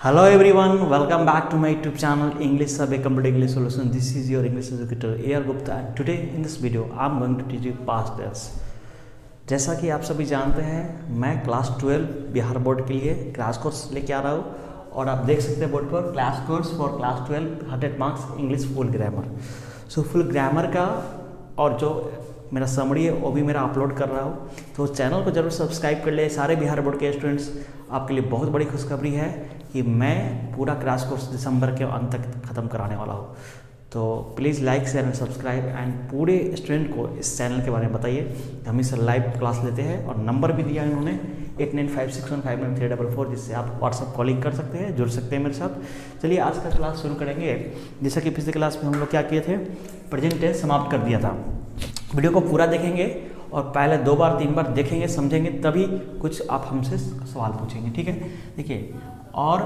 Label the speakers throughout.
Speaker 1: Hello everyone, welcome back to my YouTube channel English Subject Complete English Solution. This is your English educator A.R. Gupta and today in this video I'm going to teach you past tense. जैसा कि आप सभी जानते हैं मैं class 12 Bihar board के लिए crash course लेके आ रहा हूँ और आप देख सकते हैं बोर्ड पर class course for class 12 100 marks English full grammar. So full grammar का और जो मेरा समरी है वो भी मेरा अपलोड कर रहा हूँ, तो चैनल को जरूर सब्सक्राइब कर ले। सारे बिहार बोर्ड के स्टूडेंट्स, आपके लिए बहुत बड़ी खुशखबरी है कि मैं पूरा क्रैश कोर्स दिसंबर के अंत तक ख़त्म कराने वाला हूँ। तो please like share and subscribe and पूरे स्टूडेंट को इस चैनल के बारे में बताइए। हम इसे लाइव क्लास लेते हैं और नंबर भी दिया है इन्होंने 8956159344, जिससे आप व्हाट्सअप कॉलिंग कर सकते हैं, जुड़ सकते हैं मेरे साथ। चलिए आज का क्लास शुरू करेंगे। जैसा कि पिछले क्लास में हम लोग क्या किए थे, प्रेजेंट टेंस समाप्त कर दिया था। वीडियो को पूरा देखेंगे और पहले 2 बार 3 बार देखेंगे, समझेंगे, तभी कुछ आप हमसे सवाल पूछेंगे, ठीक है। देखिए, और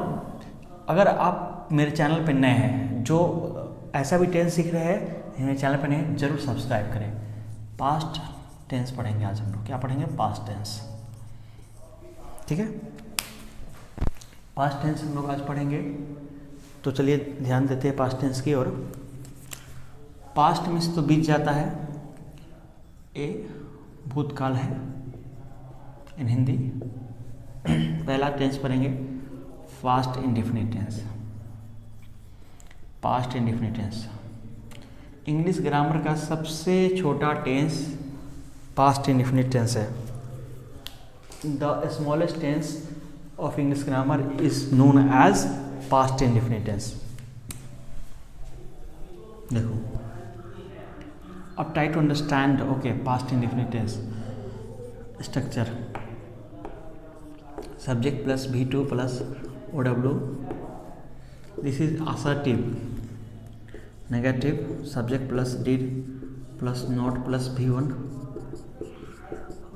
Speaker 1: अगर आप मेरे चैनल पर नए हैं, जो ऐसा भी टेंस सीख रहे हैं मेरे चैनल पर नए हैं, जरूर सब्सक्राइब करें। पास्ट टेंस पढ़ेंगे आज हम लोग। क्या पढ़ेंगे? पास्ट टेंस, ठीक है। पास्ट टेंस हम लोग आज पढ़ेंगे, तो चलिए ध्यान देते हैं पास्ट टेंस की ओर। पास्ट मीन्स तो बीत जाता है, ए भूतकाल है इन हिंदी। पहला टेंस पढ़ेंगे past indefinite tense. Past indefinite tense English grammar का सबसे छोटा टेंस पास्ट इंडेफिनिट टेंस है। The smallest tense of English grammar is known as past indefinite tense. देखो, अब try to understand. Okay, past indefinite tense structure: subject plus V2 plus OW। This is assertive. Negative: subject plus did plus not plus V1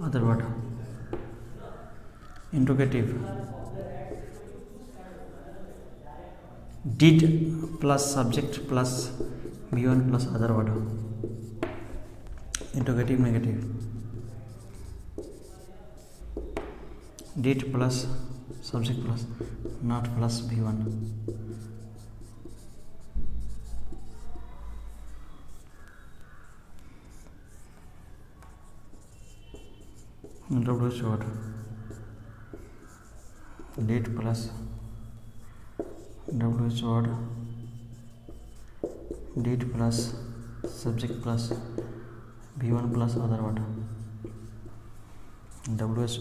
Speaker 1: other word. Interrogative: did plus subject plus V1 plus other word. Interrogative negative: did plus subject plus not plus V1। Introduce word: did plus WH word, did plus subject plus V1 plus other word. WH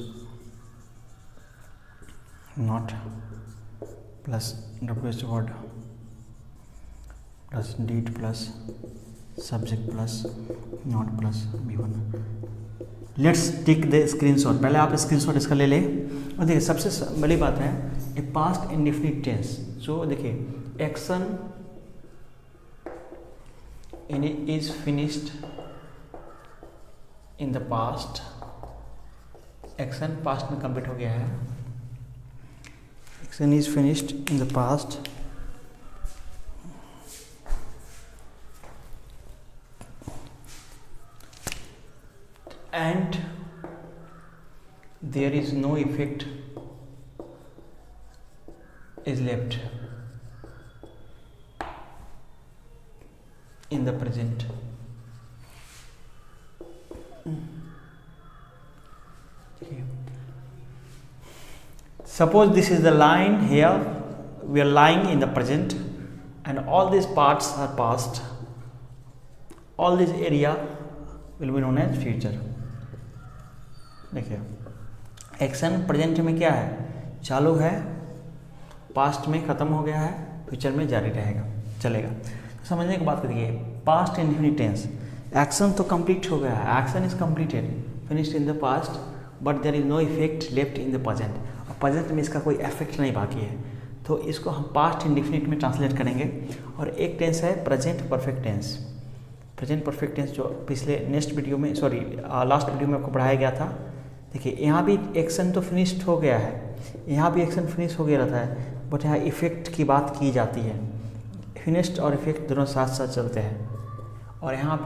Speaker 1: not plus WH word plus did plus subject plus not plus V1। Let's take the screenshot. पहले आप screenshot इसका ले लें। और देखिए, सबसे बड़ी बात है ए पास्ट इंडेफिनिट टेंस। जो देखिए, action in is finished in the past. Action past में कंप्लीट हो गया है। Action is finished in the past and there is no effect is left in the present. Suppose this is the line here, we are lying in the present and all these parts are past, all this area will be known as future. देखिए, action present में क्या है, चालू है, past में ख़त्म हो गया है, फ्यूचर में जारी रहेगा, चलेगा। तो समझने की बात करिए, पास्ट इंडेफिनिट टेंस, एक्शन तो कंप्लीट हो गया है, action is completed, finished in the past, but there is no effect left in the present. और प्रेजेंट में इसका कोई इफेक्ट नहीं बाकी है, तो इसको हम पास्ट इंडेफिनिट में ट्रांसलेट करेंगे। और एक टेंस है present perfect tense. Present perfect tense जो पिछले लास्ट वीडियो में आपको पढ़ाया गया था। देखिए, यहाँ भी एक्शन तो फिनिश्ड हो गया है, यहाँ भी एक्शन फिनिश हो गया रहता है, बट यहाँ इफेक्ट की बात की जाती है। फिनिश्ड और इफेक्ट दोनों साथ साथ चलते हैं। और यहाँ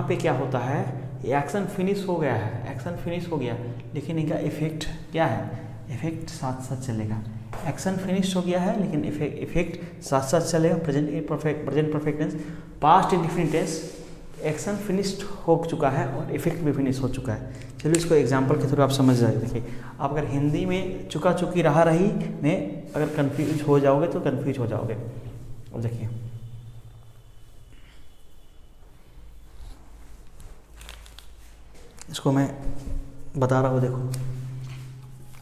Speaker 1: पे क्या होता है, एक्शन फिनिश हो गया है, एक्शन फिनिश हो गया, लेकिन इनका इफेक्ट क्या है, इफेक्ट साथ साथ चलेगा। एक्शन फिनिश हो गया है लेकिन इफेक्ट साथ साथ चलेगा। Present perfect tense, past indefinite tense, action finished हो चुका है और इफेक्ट भी फिनिश हो चुका है। चलिए इसको एग्जांपल के थ्रू आप समझ जाए। देखिए आप अगर हिंदी में चुका चुकी रहा रही में अगर कंफ्यूज हो जाओगे तो कंफ्यूज हो जाओगे। अब देखिए इसको मैं बता रहा हूँ। देखो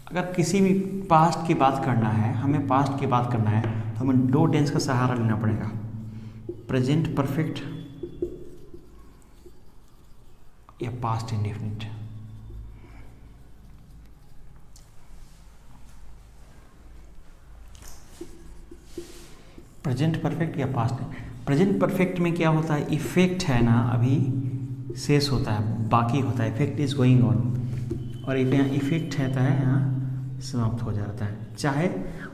Speaker 1: अगर किसी भी पास्ट की बात करना है, हमें पास्ट की बात करना है तो हमें दो टेंस का सहारा लेना पड़ेगा, प्रेजेंट परफेक्ट या पास्ट इंडेफिनिट। प्रेजेंट परफेक्ट या पास्ट। प्रेजेंट परफेक्ट में क्या होता है, इफेक्ट है ना अभी शेष होता है, बाकी होता है, इफेक्ट इज गोइंग ऑन, और यहाँ इफेक्ट रहता है यहाँ समाप्त हो जाता है चाहे।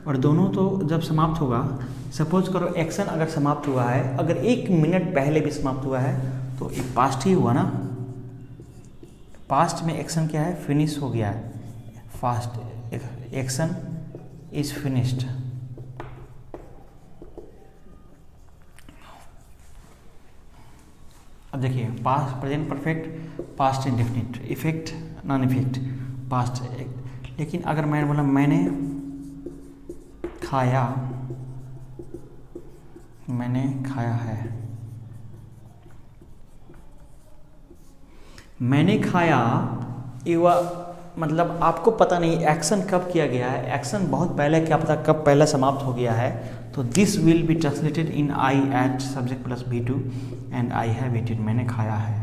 Speaker 1: और दोनों तो जब समाप्त होगा, सपोज करो एक्शन अगर समाप्त हुआ है, अगर 1 मिनट पहले भी समाप्त हुआ है तो ये पास्ट ही हुआ ना। पास्ट में एक्शन क्या है, फिनिश हो गया है, फास्ट एक्शन इज फिनिश्ड। अब देखिए past, present perfect, past indefinite, effect, non effect, past. लेकिन अगर मैंने बोला मैंने खाया, मैंने खाया है, मैंने खाया, ये मतलब आपको पता नहीं एक्शन कब किया गया है, एक्शन बहुत पहले, क्या पता कब पहले समाप्त हो गया है। तो this will be translated in I ate subject plus V2 and I have eaten, मैंने खाया है।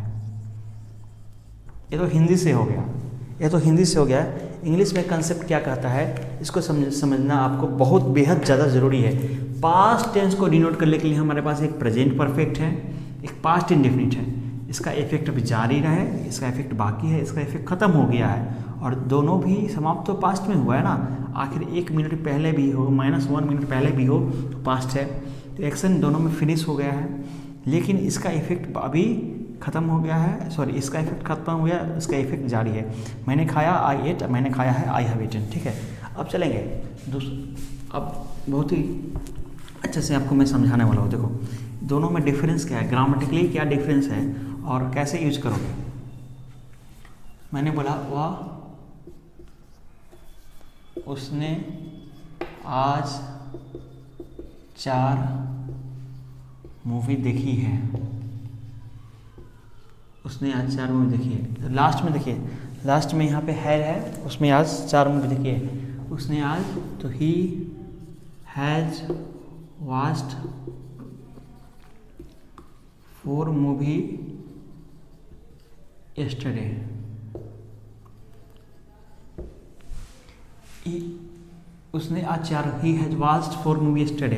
Speaker 1: ये तो हिंदी से हो गया, ये तो हिंदी से हो गया। इंग्लिश में कंसेप्ट क्या कहता है, इसको समझना आपको बहुत बेहद ज़्यादा ज़रूरी है। पास्ट टेंस को डिनोट करने के लिए हमारे पास एक प्रेजेंट परफेक्ट है, एक पास्ट इंडेफिनिट है। इसका इफेक्ट अभी जारी रहे, इसका इफेक्ट बाकी है, इसका इफेक्ट खत्म हो गया है, और दोनों भी समाप्त तो पास्ट में हुआ है ना। आखिर 1 मिनट पहले भी हो, -1 मिनट पहले भी हो तो पास्ट है। तो एक्शन दोनों में फिनिश हो गया है, लेकिन इसका इफेक्ट अभी खत्म हो गया है, सॉरी इसका इफेक्ट खत्म हो गया, इसका इफेक्ट जारी है। मैंने खाया, आई एट, मैंने खाया है, आई हैव ईटेन। ठीक है, अब चलेंगे अब बहुत ही अच्छे से आपको मैं समझाने वाला हूँ। देखो दोनों में डिफरेंस क्या है, ग्रामेटिकली क्या डिफरेंस है और कैसे यूज करोगे। मैंने बोला वह, उसने आज 4 मूवी देखी है, उसने आज 4 मूवी देखी है। लास्ट में देखिए, लास्ट में यहाँ पे है, उसमें आज 4 मूवी देखी है। उसने आज, तो he has watched 4 movie yesterday. उसने आज 4, he has watched 4 movie yesterday,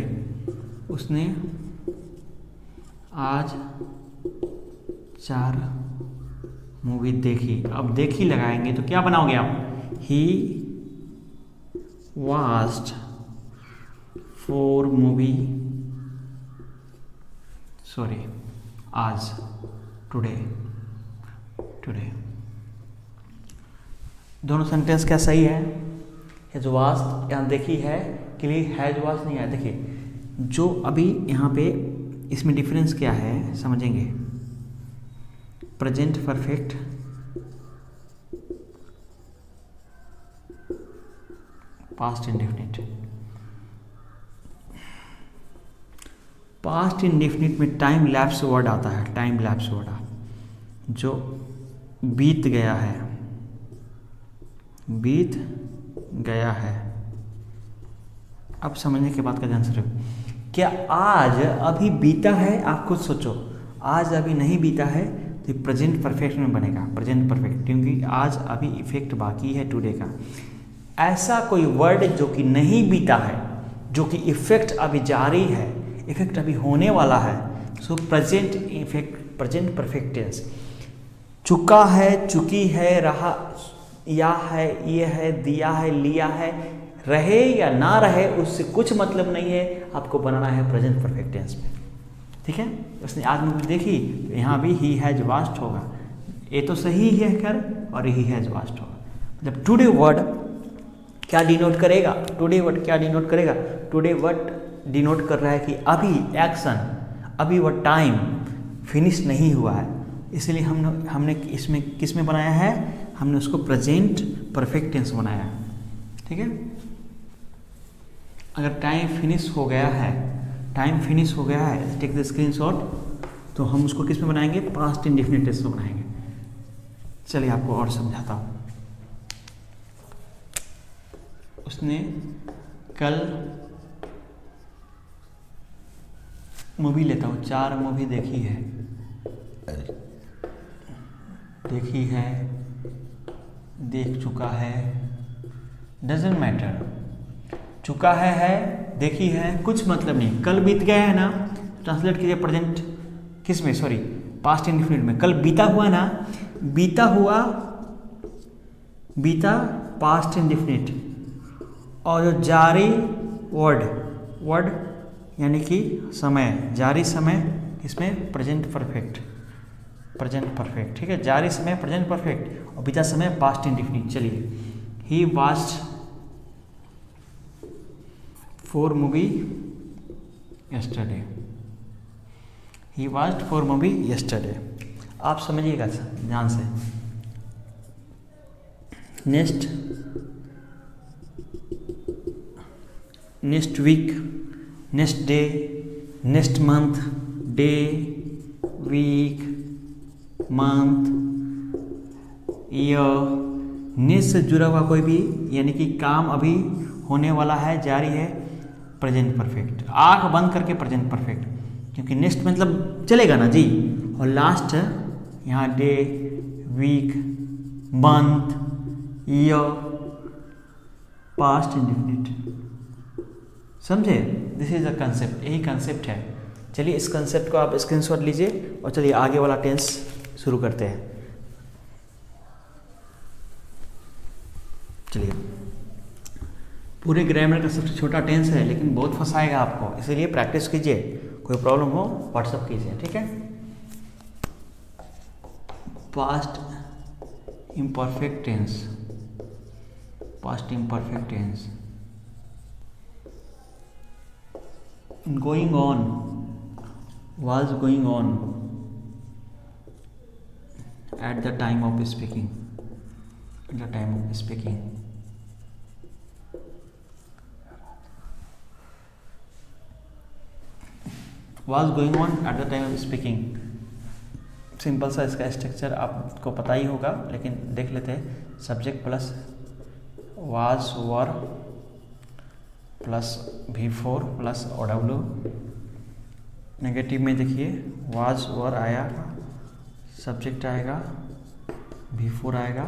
Speaker 1: उसने आज 4 मूवी देखी। अब देखी लगाएंगे तो क्या बनाओगे आप, ही वॉच्ड 4 मूवी, सॉरी आज, टुडे। दोनों सेंटेंस क्या सही है, हैज वॉच्ड यहाँ देखी है के लिए हैज वॉच्ड नहीं है। देखिए जो अभी यहाँ पे इसमें डिफरेंस क्या है समझेंगे। Present perfect, past indefinite. Past indefinite में टाइम लैप्स वर्ड आता है, टाइम लैप्स वर्ड जो बीत गया है, बीत गया है। अब समझने के बाद का ध्यान से क्या आज अभी बीता है, आप खुद सोचो। आज अभी नहीं बीता है तो प्रेजेंट परफेक्ट में बनेगा, प्रेजेंट परफेक्ट, क्योंकि आज अभी इफेक्ट बाकी है टुडे का। ऐसा कोई वर्ड जो कि नहीं बीता है, जो कि इफेक्ट अभी जारी है, इफेक्ट अभी होने वाला है, so present effect, present perfect tense. चुका है, चुकी है, रहा या है, ये है, दिया है, लिया है, रहे या ना रहे उससे कुछ मतलब नहीं है, आपको बनाना है प्रेजेंट परफेक्ट टेंस में। ठीक है, उसने आज मूवी देखी तो यहाँ भी ही हैज वॉच्ड होगा, ये तो सही है खैर, और ही हैज वॉच्ड होगा। जब टुडे वर्ड क्या डिनोट करेगा, टुडे व्हाट क्या डिनोट करेगा, टुडे व्हाट डिनोट कर रहा है कि अभी एक्शन, अभी वह टाइम फिनिश नहीं हुआ है, इसलिए हमने इसमें किस में बनाया है, हमने उसको प्रेजेंट परफेक्ट टेंस बनाया है। ठीक है, अगर टाइम फिनिश हो गया है, टाइम फिनिश हो गया है, टेक द स्क्रीनशॉट, तो हम उसको किस में बनाएंगे, पास्ट इंडेफिनिट टेंस में बनाएंगे। चलिए आपको और समझाता हूँ। उसने कल मूवी लेता हूँ, 4 मूवी देखी है, देख चुका है, डजेंट मैटर, चुका है, देखी है, कुछ मतलब नहीं। कल बीत गया है ना, ट्रांसलेट कीजिए प्रेजेंट किस में, सॉरी पास्ट इंडेफिनिट में। कल बीता हुआ ना, बीता पास्ट इंडेफिनिट, और जो जारी वर्ड यानी कि समय, जारी समय इसमें प्रेजेंट परफेक्ट, ठीक है, जारी समय प्रेजेंट परफेक्ट और बीता समय पास्ट इंडेफिनिट। चलिए, ही वॉच्ड 4 मूवी yesterday, आप समझिएगा ध्यान से। Next week, next day, next month, day, week, month, year, next से जुड़ा हुआ कोई भी यानी कि काम अभी होने वाला है, जारी है, प्रेजेंट परफेक्ट। आंख बंद करके प्रेजेंट परफेक्ट, क्योंकि नेक्स्ट मतलब चलेगा ना जी। और लास्ट यहाँ day, week, month, year, past indefinite. समझे, दिस इज अ कंसेप्ट, यही कंसेप्ट है। चलिए इस कंसेप्ट को आप स्क्रीनशॉट लीजिए और चलिए आगे वाला टेंस शुरू करते हैं। चलिए, पूरे ग्रामर का सबसे छोटा टेंस है लेकिन बहुत फंसाएगा आपको, इसीलिए प्रैक्टिस कीजिए। कोई प्रॉब्लम हो व्हाट्सअप कीजिए, ठीक है। Past imperfect tense, going on, was going on at the time of speaking, was going on at the time of speaking। Simple सा इसका स्ट्रक्चर आपको पता ही होगा, लेकिन देख लेते हैं। Subject plus was, were plus V4 plus OW। Negative में देखिए was, were आया, सब्जेक्ट आएगा, V4 आएगा,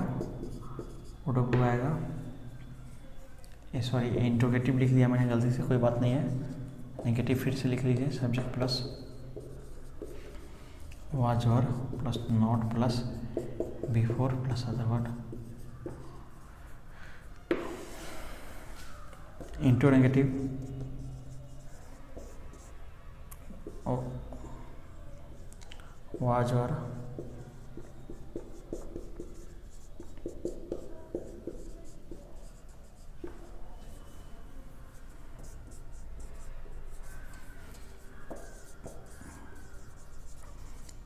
Speaker 1: OW आएगा। सॉरी, इंट्रोगेटिव लिख दिया मैंने गलती से, कोई बात नहीं है। नेगेटिव फिर से लिख लीजिए, subject plus was, were plus not plus V4 plus other word, into negative was, were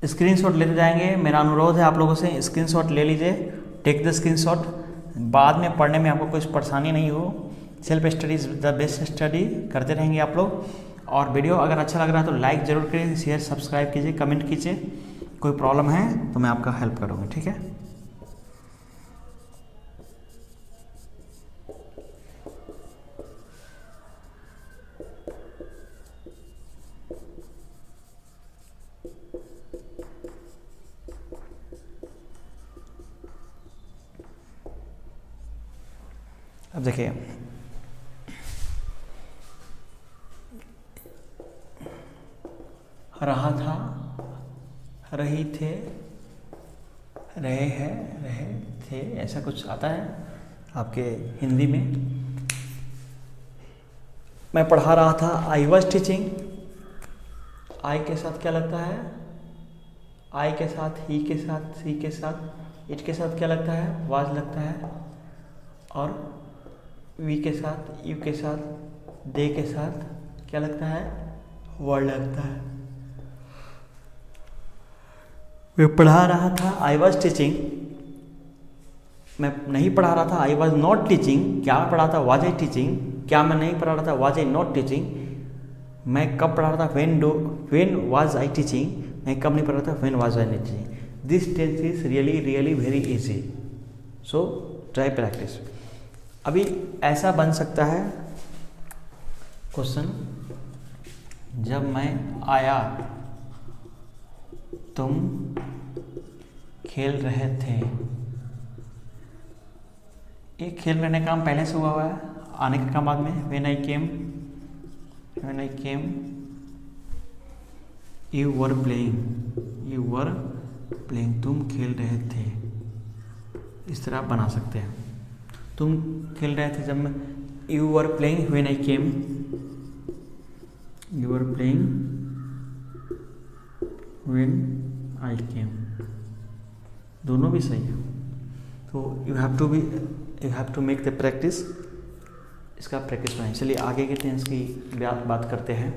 Speaker 1: screenshot लेते जाएंगे। मेरा अनुरोध है आप लोगों से, स्क्रीनशॉट ले लीजिए, टेक द स्क्रीनशॉट। बाद में पढ़ने में आपको कुछ परेशानी नहीं हो। Self study is the best study करते रहेंगे आप लोग। और वीडियो अगर अच्छा लग रहा है तो लाइक ज़रूर करिए, शेयर सब्सक्राइब कीजिए, कमेंट कीजिए। कोई प्रॉब्लम है तो मैं आपका हेल्प करूँगा, ठीक है। अब देखिए, रहा था, रही थे, रहे हैं, रहे थे, ऐसा कुछ आता है आपके हिंदी में। मैं पढ़ा रहा था, आई वॉज टीचिंग। आई के साथ क्या लगता है, आई के साथ, ही के साथ, सी के साथ, इट के साथ क्या लगता है, वाज लगता है। और वी के साथ, यू के साथ, दे के साथ क्या लगता है, वर्ड लगता है। मैं पढ़ा रहा था, आई वॉज टीचिंग, मैं नहीं पढ़ा रहा था, आई वॉज नॉट टीचिंग, क्या पढ़ा था, वाज आई टीचिंग, क्या मैं नहीं पढ़ा रहा था, वाज आई नॉट टीचिंग, मैं कब पढ़ा रहा था, व्हेन वाज आई टीचिंग, मैं कब नहीं पढ़ा रहा था, when was I not teaching. This tense is really very easy, so try practice. अभी ऐसा बन सकता है क्वेश्चन, जब मैं आया तुम खेल रहे थे। ये खेल रहने का काम पहले से हुआ है, आने का काम बाद में। When I came you were playing, तुम खेल रहे थे। इस तरह आप बना सकते हैं, तुम खेल रहे थे जब मैं, you were playing when I came, you were playing when I came, दोनों भी सही है। तो you have to make the practice, इसका प्रैक्टिस बनाएं। चलिए आगे के टेंस की बात करते हैं।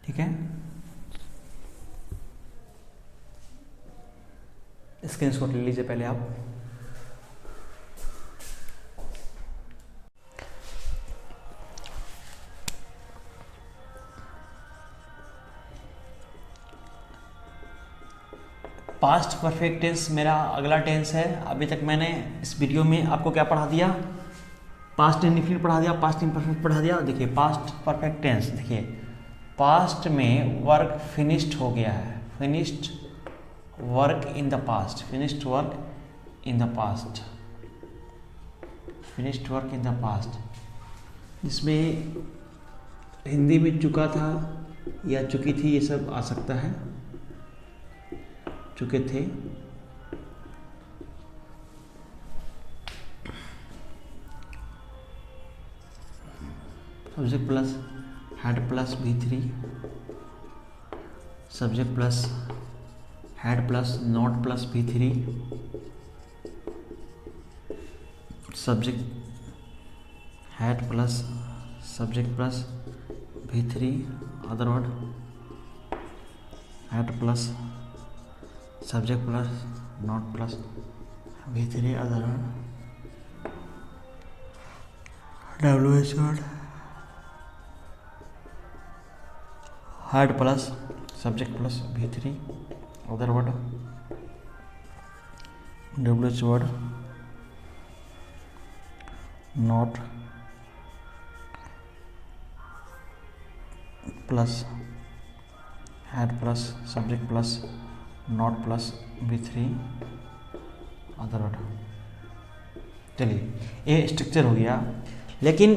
Speaker 1: ठीक है, स्क्रीनशॉट ले लीजिए पहले आप। पास्ट परफेक्ट टेंस मेरा अगला टेंस है। अभी तक मैंने इस वीडियो में आपको क्या पढ़ा दिया, पास्ट इंडिफिनिट पढ़ा दिया, पास्ट इम्परफेक्ट पढ़ा दिया। देखिए पास्ट परफेक्ट टेंस, देखिए पास्ट में वर्क फिनिश्ड हो गया है, finished work in the past, finished work in the past, finished work in the past, जिसमें हिंदी में चुका था या चुकी थी, ये सब आ सकता है। चुके थे, subject plus had plus V3, subject plus had plus not plus V3, subject had plus subject plus V3, other word had plus subject plus not plus V3, other word WH word had plus subject plus V3, other word WH word not plus had plus subject plus not plus V3, other word. चलिए ये structure हो गया, लेकिन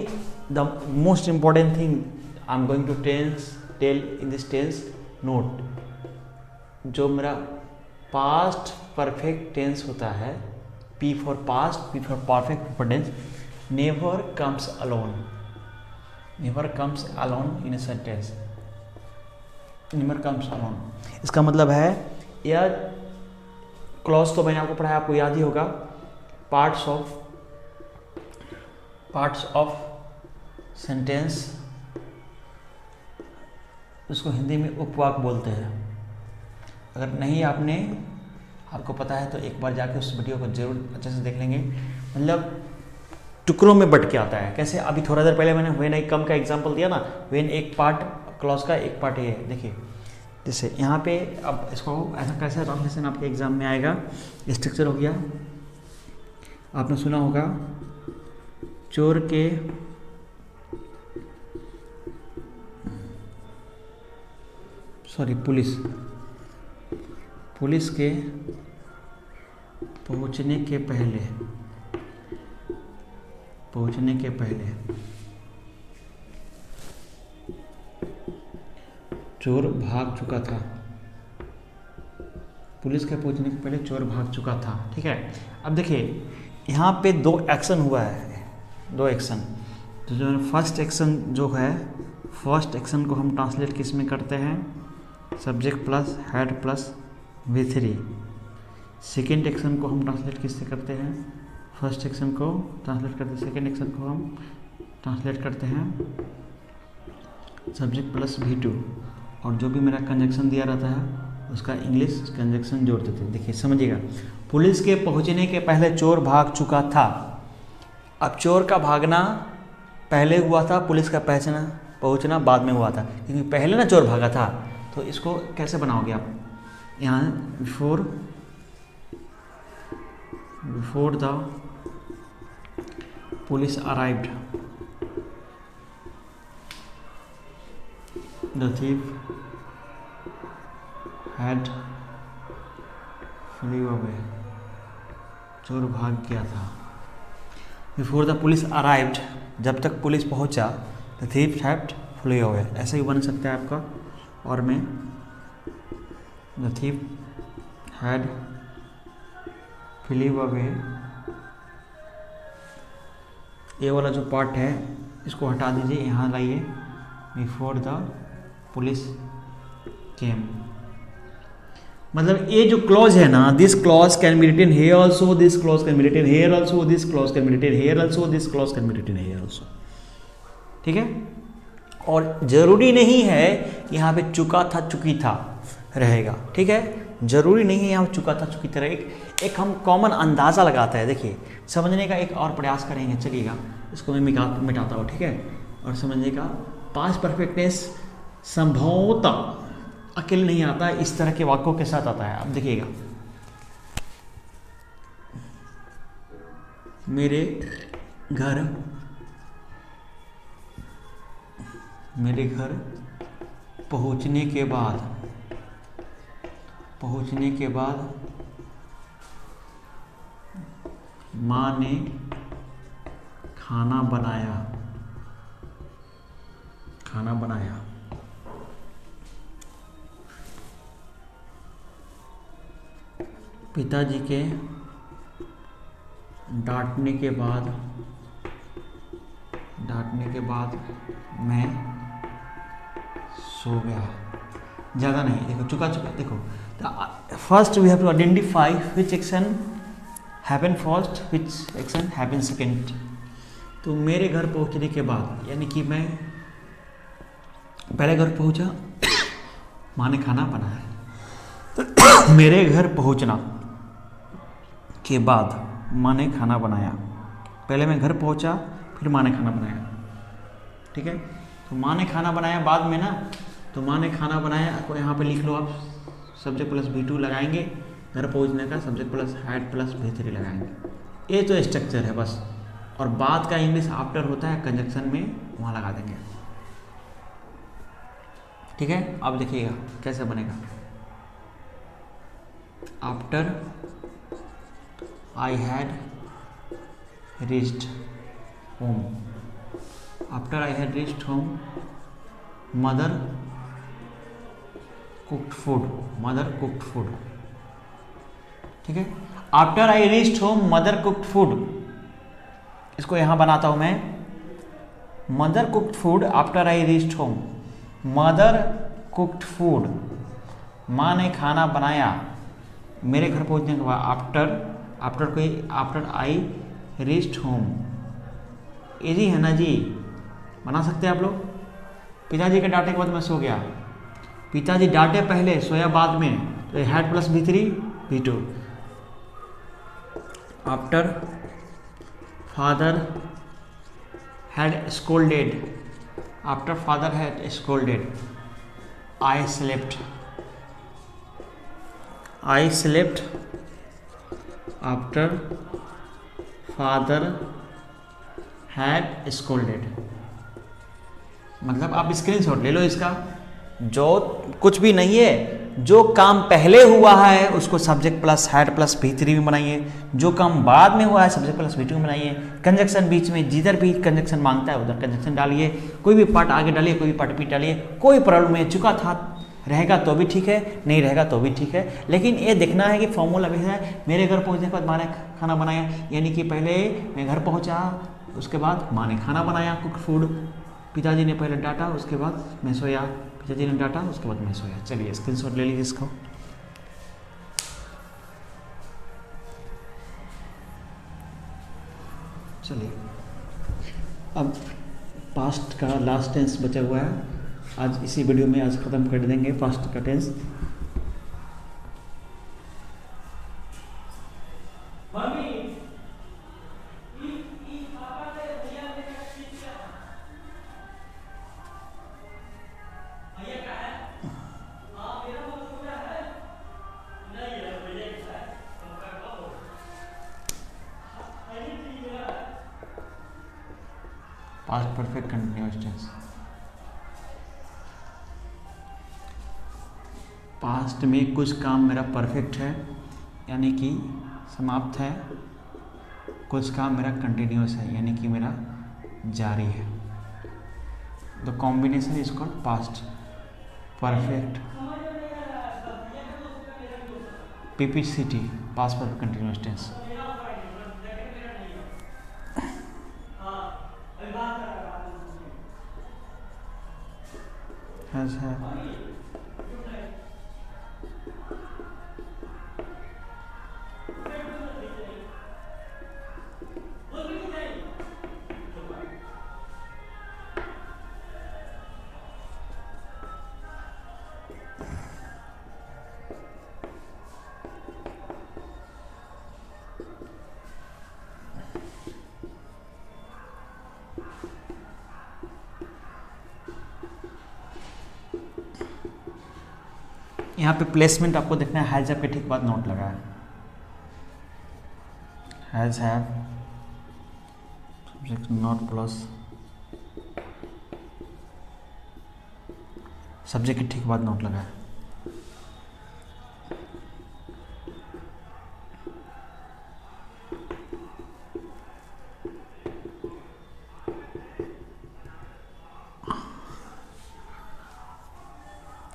Speaker 1: the most important thing I am going to tell in this tense, note, जो मेरा past perfect tense होता है, P for past, P for perfect tense, never comes alone, never comes alone in a sentence, never comes alone. इसका मतलब है, यह clause तो मैंने आपको पढ़ाया, आपको याद ही होगा, पार्ट्स ऑफ सेंटेंस, उसको हिंदी में उपवाक बोलते हैं। अगर नहीं आपको पता है तो एक बार जाके उस वीडियो को जरूर अच्छे से देख लेंगे। मतलब टुकड़ों में बट के आता है। कैसे, अभी थोड़ा देर पहले मैंने व्हेन आई कम का एग्जांपल दिया ना, व्हेन एक पार्ट क्लॉज का, एक पार्ट ये है। देखिए जैसे यहाँ पे, अब इसको ऐसा कैसे ट्रांसलेशन आपके एग्जाम में आएगा, स्ट्रक्चर हो गया। आपने सुना होगा चोर के पुलिस के पहुंचने के पहले चोर भाग चुका था। पुलिस के पहुंचने के पहले चोर भाग चुका था। ठीक है, अब देखिए यहाँ पे दो एक्शन हुआ है, दो एक्शन। तो जो फर्स्ट एक्शन जो है, फर्स्ट एक्शन को हम ट्रांसलेट किस में करते हैं, subject plus had plus V3। Second action को हम ट्रांसलेट किससे करते हैं, फर्स्ट एक्शन को ट्रांसलेट करते हैं, सेकेंड एक्शन को हम ट्रांसलेट करते हैं सब्जेक्ट प्लस V2, और जो भी मेरा कंजक्शन दिया रहता है उसका इंग्लिश कंजक्शन जोड़ देते हैं। देखिए समझिएगा, पुलिस के पहुंचने के पहले चोर भाग चुका था। अब चोर का भागना पहले हुआ था, पुलिस का पहुंचना बाद में हुआ था, क्योंकि पहले ना चोर भागा था। तो इसको कैसे बनाओगे आप, यहाँ before the police arrived the thief had flee away, चोर भाग गया था। बिफोर द पुलिस अराइव्ड, जब तक पुलिस पहुंचा, the thief had flee away, ऐसे ही बन सकता है आपका। और मैं the thief had flee away, ये वाला जो पार्ट है इसको हटा दीजिए, यहाँ लाइए, बिफोर द पुलिस केम। मतलब ये जो क्लॉज है ना, this clause can be written here also, this clause can be written here also, this clause can be written here also, this clause can be written here also. ठीक है, और जरूरी नहीं है यहाँ पे चुका था चुकी था रहेगा। ठीक है, जरूरी नहीं है यहाँ चुका था चुकी था रहेगा। एक हम कॉमन अंदाज़ा लगाता है। देखिए समझने का एक और प्रयास करेंगे, चलिएगा इसको मैं मिटाता हूँ। ठीक है, और समझने का पास्ट परफेक्ट टेंस संभवतः अकेले नहीं आता, इस तरह के वाक्यों के साथ आता है। अब देखिएगा, मेरे घर पहुंचने के बाद माँ ने खाना बनाया। पिताजी के डांटने के बाद मैं सो गया। ज़्यादा नहीं, देखो चुका देखो, first we have to identify which action happen first, which action happen second. तो मेरे घर पहुंचने के बाद, यानी कि मैं पहले घर पहुंचा, माँ ने खाना बनाया। तो मेरे घर पहुंचना के बाद माँ ने खाना बनाया। पहले मैं घर पहुंचा, फिर माँ ने खाना बनाया। ठीक है, तो माँ ने खाना बनाया बाद में ना, तो माँ ने खाना बनाया को यहाँ पे लिख लो आप, सब्जेक्ट प्लस V2 लगाएंगे, घर पहुंचने का subject plus had plus V3 लगाएंगे। ये तो स्ट्रक्चर है बस, और बाद का इंग्लिश आफ्टर होता है कंजक्शन में, वहाँ लगा देंगे। ठीक है, अब देखिएगा कैसे बनेगा। After I had reached home, after I had reached home, mother cooked food. ठीक है, after I reached home mother cooked food, इसको यहां बनाता हूं मैं, mother cooked food after I reached home, mother cooked food, माँ ने खाना बनाया मेरे घर पहुंचने के बाद। After I reached home, easy है ना जी, बना सकते हैं आप लोग। पिताजी के डांटे के बाद मैं सो गया, पिताजी डांटे पहले सोया बाद में, तो had plus V3 V2। After father had scolded, after father had scolded, I slept after father had scolded. मतलब आप स्क्रीनशॉट ले लो इसका, जो कुछ भी नहीं है, जो काम पहले हुआ है उसको subject plus had plus V3 में बनाइए, जो काम बाद में हुआ है सब्जेक्ट प्लस V2 में बनाइए। कंजक्शन बीच में जिधर भी कंजक्शन मांगता है उधर कंजक्शन डालिए, कोई भी पार्ट आगे डालिए, कोई भी पार्ट पीछे डालिए, कोई प्रॉब्लम नहीं। चुका था रहेगा तो भी ठीक है, नहीं रहेगा तो भी ठीक है, लेकिन ये देखना है कि फॉर्मूला भी है। मेरे घर पहुंचने के बाद माँ ने खाना बनाया, यानी कि पहले मैं घर पहुंचा, उसके बाद माँ ने खाना बनाया, कुक फूड। पिताजी ने पहले डांटा, उसके बाद मैं सोया, पिताजी ने डांटा, उसके बाद मैं सोया। चलिए स्क्रीनशॉट ले लीजिए इसको। चलिए अब पास्ट का लास्ट टेंस बचा हुआ है, आज इसी वीडियो में आज ख़त्म कर देंगे पास्ट का टेंस। Past perfect continuous tense. Past में कुछ काम मेरा परफेक्ट है यानी कि समाप्त है, कुछ काम मेरा कंटिन्यूअस है यानी कि मेरा जारी है। The combination is called past perfect PPCT, past perfect continuous tense. has have यहाँ पे प्लेसमेंट आपको देखना है, हैज हैव के ठीक बाद नोट लगा है, has have subject not plus subject के ठीक बाद नोट लगा है।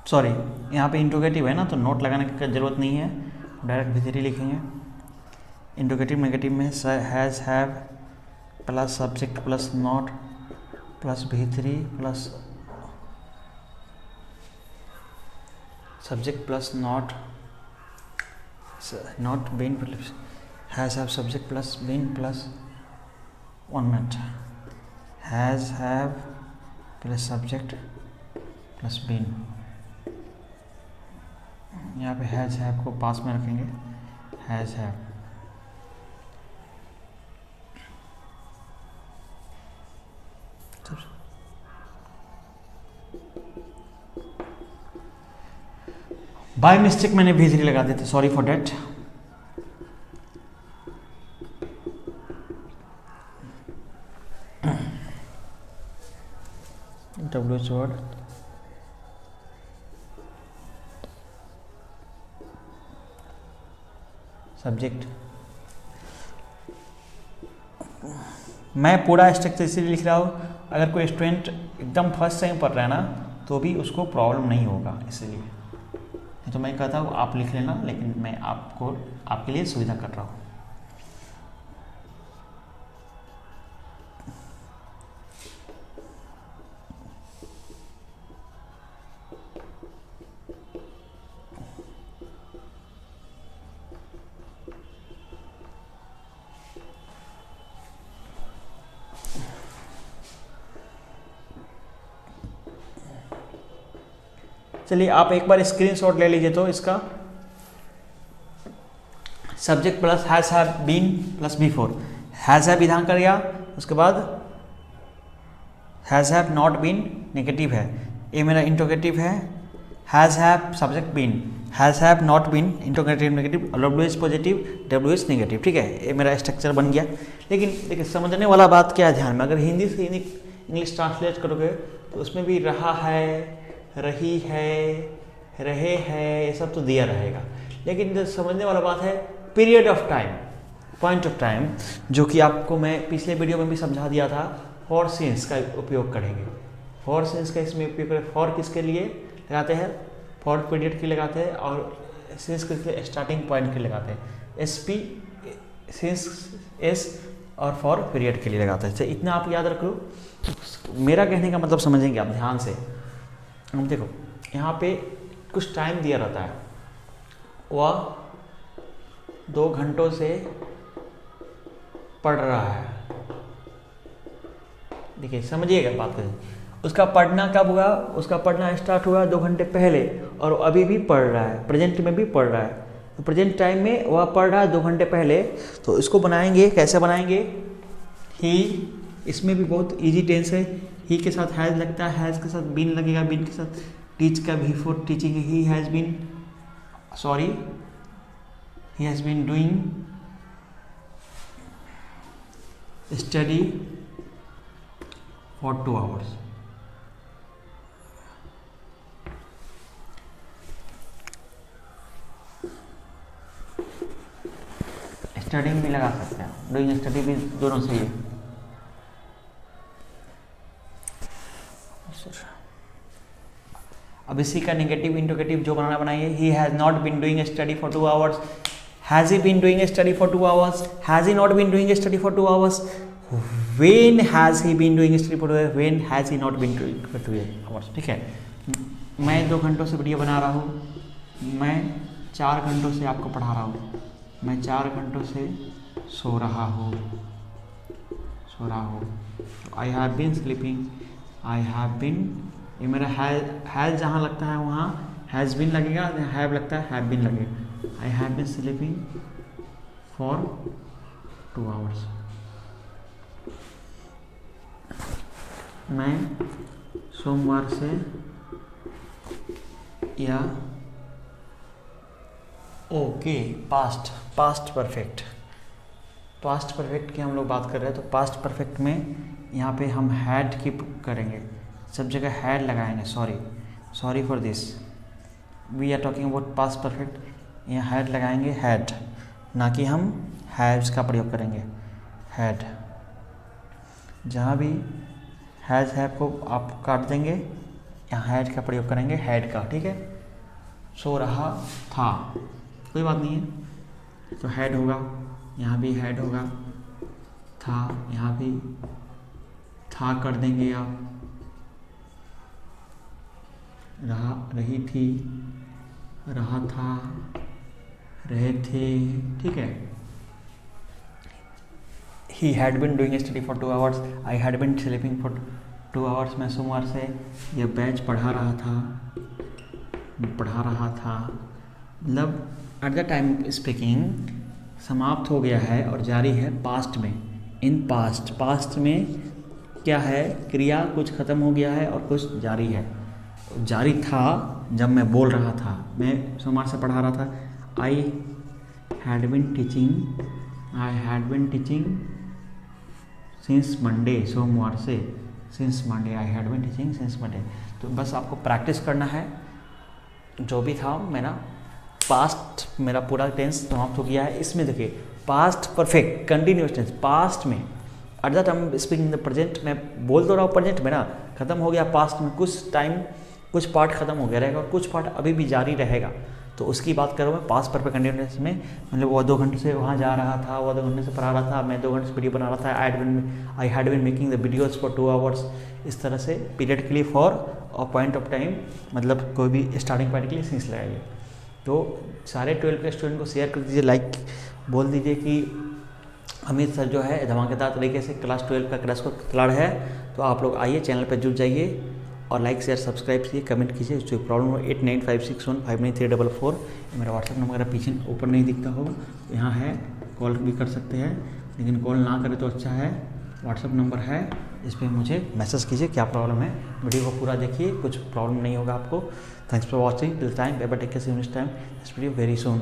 Speaker 1: सॉरी, यहाँ पे इंट्रोगेटिव है ना, तो नोट लगाने की ज़रूरत नहीं है, डायरेक्ट V3 लिखेंगे। इंट्रोगेटिव नेगेटिव में has have plus subject plus not plus V3 plus subject plus not been plus has have subject plus been plus 1 minute, has have plus subject plus been. यहाँ पे has have को पास में रखेंगे, has have by mistake मैंने V3 लगा देते, sorry for that. WH word subject, मैं पूरा स्ट्रक्चर इसलिए लिख रहा हूँ, अगर कोई स्टूडेंट एकदम फर्स्ट टाइम पढ़ रहा है ना तो भी उसको प्रॉब्लम नहीं होगा, इसलिए तो मैं कहता हूँ आप लिख लेना, लेकिन मैं आपको आपके लिए सुविधा कर रहा हूँ। चलिए आप एक बार स्क्रीनशॉट ले लीजिए, तो इसका subject plus has have been plus before, has have विधान कर गया, उसके बाद has have not been negative है, ये मेरा इंट्रोगेटिव है, has have subject been, has have not been interrogative negative, WH positive WH negative, ठीक है, ये मेरा स्ट्रक्चर बन गया। लेकिन देखिए समझने वाला बात क्या है, ध्यान में, अगर हिंदी से इंग्लिश ट्रांसलेट करोगे तो उसमें भी रहा है, रही है, रहे हैं, ये सब तो दिया रहेगा, लेकिन जो समझने वाला बात है period of time, point of time, जो कि आपको मैं पिछले वीडियो में भी समझा दिया था, फॉर सिंस का उपयोग करेंगे। फॉर सिंस का इसमें उपयोग करें, फॉर किसके लिए लगाते हैं, फॉर पीरियड के लगाते हैं, और सिंस के स्टार्टिंग पॉइंट के लगाते हैं, SP सिंस S और फॉर पीरियड के लिए लगाते हैं। इतना आप याद रख लो, मेरा कहने का मतलब समझेंगे आप ध्यान से। हम देखो यहाँ पे कुछ टाइम दिया रहता है, वह 2 घंटों से पढ़ रहा है, ठीक है, समझिएगा बात करें। उसका पढ़ना कब हुआ, उसका पढ़ना स्टार्ट हुआ 2 घंटे पहले और अभी भी पढ़ रहा है, प्रेजेंट में भी पढ़ रहा है। तो प्रेजेंट टाइम में वह पढ़ रहा है 2 घंटे पहले। तो इसको बनाएंगे, कैसे बनाएंगे, ही, इसमें भी बहुत इजी टेंस है। ही के साथ हैज़ लगता है, हैज़ के साथ बीन लगेगा, बीन के साथ टीच का भी for teaching, he has been, sorry, he has been doing study for 2 hours। Studying भी लगा सकते हैं, डूइंग स्टडी भी, दोनों सही है। अब इसी का नेगेटिव इंटरोगेटिव जो बनाना बनाइए। He has not been doing study for 2 hours, has he been doing study for 2 hours, has he not been doing study for 2 hours, when has he been doing study for 2 hours, when has he not been doing for 2 hours। ठीक है, मैं 2 घंटों से video बना रहा हूँ, मैं 4 घंटों से आपको पढ़ा रहा हूँ, मैं 4 घंटों से सो रहा हूँ, I have been sleeping, I have been, ये मेरा हैज़ जहाँ लगता है वहाँ हैज़ बीन लगेगा, हैव लगता है हैव बीन लगेगा। I have been sleeping for 2 hours। मैं सोमवार से या ओके, पास्ट परफेक्ट की हम लोग बात कर रहे हैं। तो पास्ट परफेक्ट में यहाँ पे हम हैड की करेंगे, सब जगह हैड लगाएंगे। Sorry for this, we are talking about past perfect. यहाँ हैड लगाएंगे, हैड, ना कि हम हैव्स का प्रयोग करेंगे। हैड, जहाँ भी हैज़ हैव को आप काट देंगे, यहाँ हैड का प्रयोग करेंगे, हैड का। ठीक है, सो रहा था, कोई बात नहीं है, तो हैड होगा, यहाँ भी हैड होगा, था, यहाँ भी था कर देंगे आप, रही थी, रहा था, रहे थे। ठीक है, he had been doing study for 2 hours, I had been sleeping for 2 hours। मैं सोमवार से यह बैच पढ़ा रहा था, मतलब एट द टाइम स्पीकिंग समाप्त हो गया है और जारी है पास्ट में। इन पास्ट में क्या है, क्रिया कुछ ख़त्म हो गया है और कुछ जारी है। जारी था जब मैं बोल रहा था, मैं सोमवार से पढ़ा रहा था। I had been teaching since Monday, सोमवार से, since Monday, I had been teaching since Monday. तो बस आपको प्रैक्टिस करना है। जो भी था मेरा पास्ट, मेरा पूरा टेंस समाप्त हो गया है। इसमें देखिए past perfect continuous tense, past में at the time speaking the present, मैं बोल तो रहा हूँ प्रेजेंट में ना, खत्म हो गया पास्ट में, कुछ टाइम कुछ पार्ट खत्म हो गया रहेगा और कुछ पार्ट अभी भी जारी रहेगा। तो उसकी बात करूँ मैं पास्ट परफेक्ट कंटिन्यूस में, मतलब वो 2 घंटे से वहाँ जा रहा था, वो 2 घंटे से पढ़ा रहा था, मैं 2 घंटे से वीडियो बना रहा था, I had been making the videos for 2 hours। इस तरह से पीरियड के लिए फॉर और पॉइंट ऑफ टाइम, मतलब कोई भी स्टार्टिंग पॉइंट के लिए सिंस लगाइए। तो सारे 12 के स्टूडेंट को शेयर कर दीजिए, लाइक बोल दीजिए कि अमित सर जो है धमाकेदार तरीके से क्लास 12 का क्रैश कोर्स तैयार है। तो आप लोग आइए, चैनल पर जुड़ जाइए और लाइक शेयर सब्सक्राइब कीजिए, कमेंट कीजिए। जो प्रॉब्लम हो 8956159344, मेरा व्हाट्सअप नंबर अगर पीछे ऊपर नहीं दिखता हो यहाँ है, कॉल भी कर सकते हैं, लेकिन कॉल ना करें तो अच्छा है। व्हाट्सअप नंबर है, इस पर मुझे मैसेज कीजिए क्या प्रॉब्लम है। वीडियो को पूरा देखिए, कुछ प्रॉब्लम नहीं होगा आपको। Thanks for watching till time, bye bye, take care, see you next time, this video very soon.